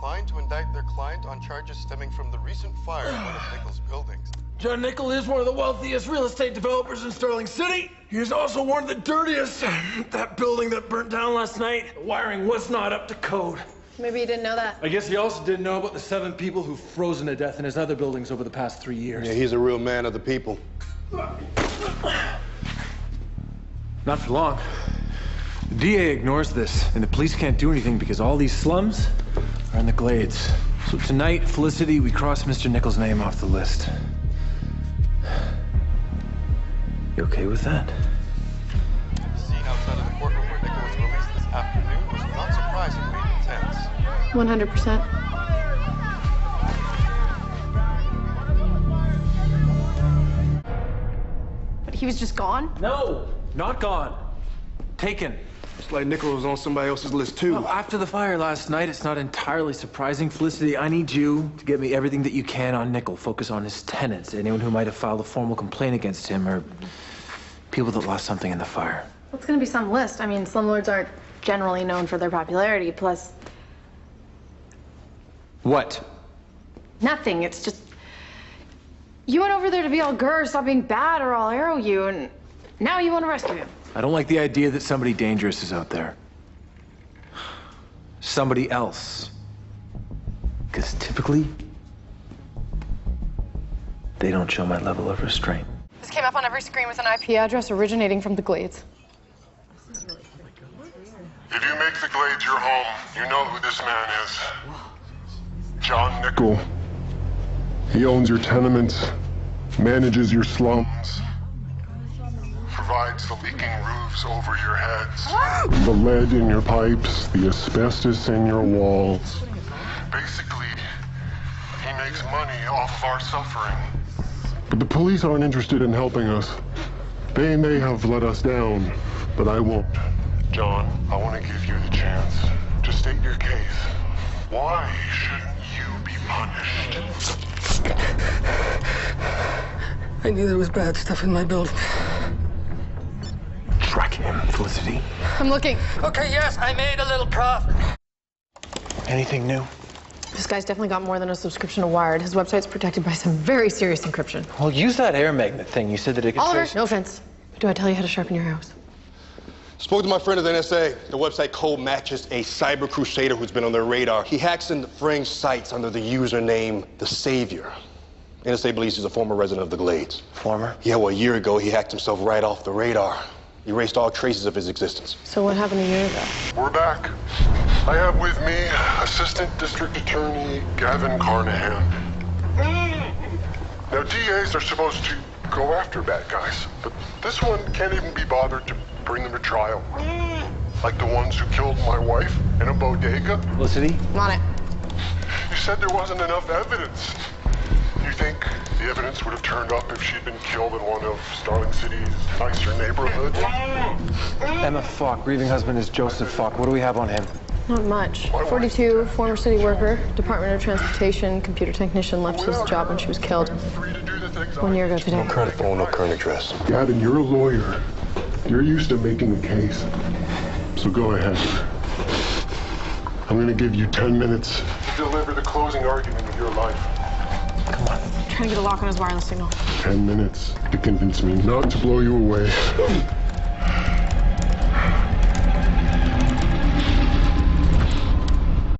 declined to indict their client on charges stemming from the recent fire in one of Nichols' buildings. John Nichol is one of the wealthiest real estate developers in Sterling City. He is also one of the dirtiest. That building that burnt down last night, the wiring was not up to code. Maybe you didn't know that. I guess he also didn't know about the 7 people who've frozen to death in his other buildings over the past 3 years. Yeah, he's a real man of the people. Not for long. The DA ignores this, and the police can't do anything because all these slums are in the Glades. So tonight, Felicity, we cross Mr. Nichols' name off the list. You okay with that? The scene outside of the courtroom where Nichols was released this afternoon was not surprisingly intense. 100%. But he was just gone? No, not gone. Taken. It's like Nichols was on somebody else's list, too. Well, after the fire last night, it's not entirely surprising. Felicity, I need you to get me everything that you can on Nichol. Focus on his tenants, anyone who might have filed a formal complaint against him, or people that lost something in the fire. What's gonna be some list? I mean, slumlords aren't generally known for their popularity, plus... What? Nothing, it's just... You went over there to be all grr, stop being bad, or I'll arrow you, and now you want to rescue him. I don't like the idea that somebody dangerous is out there. Somebody else. Because typically, they don't show my level of restraint. This came up on every screen with an IP address originating from the Glades. If you make the Glades your home, you know who this man is. John Nichol. He owns your tenements, manages your slums, provides the leaking roofs over your heads, the lead in your pipes, the asbestos in your walls. Basically, he makes money off of our suffering. But the police aren't interested in helping us. They may have let us down, but I won't. John, I want to give you the chance to state your case. Why shouldn't you be punished? I knew there was bad stuff in my building. Track him, Felicity. I'm looking. Okay, yes, I made a little profit. Anything new? This guy's definitely got more than a subscription to Wired. His website's protected by some very serious encryption. Well, use that air magnet thing. You said that it could Oliver, trace... no offense. Do I tell you how to sharpen your arrows? Spoke to my friend at the NSA. The website code matches a cyber crusader who's been on their radar. He hacks into fringe sites under the username The Savior. NSA believes he's a former resident of the Glades. Former? Yeah, well, a year ago, he hacked himself right off the radar. Erased all traces of his existence. So what happened a year ago? We're back. I have with me Assistant District Attorney Gavin Carnahan. Now, DAs are supposed to go after bad guys, but this one can't even be bothered to bring them to trial. Like the ones who killed my wife in a bodega. Felicity? I'm on it. You said there wasn't enough evidence. You think the evidence would have turned up if she'd been killed in one of Starling City's nicer neighborhoods? Emma Falk, grieving husband is Joseph Falk. What do we have on him? Not much. 42, former city worker, Department of Transportation, computer technician, left his job when she was killed. 1 year ago today. No current phone, no current address. Gavin, you're a lawyer. You're used to making a case. So go ahead. I'm gonna give you 10 minutes to deliver the closing argument of your life. Come on. Trying to get a lock on his wireless signal. 10 minutes to convince me not to blow you away.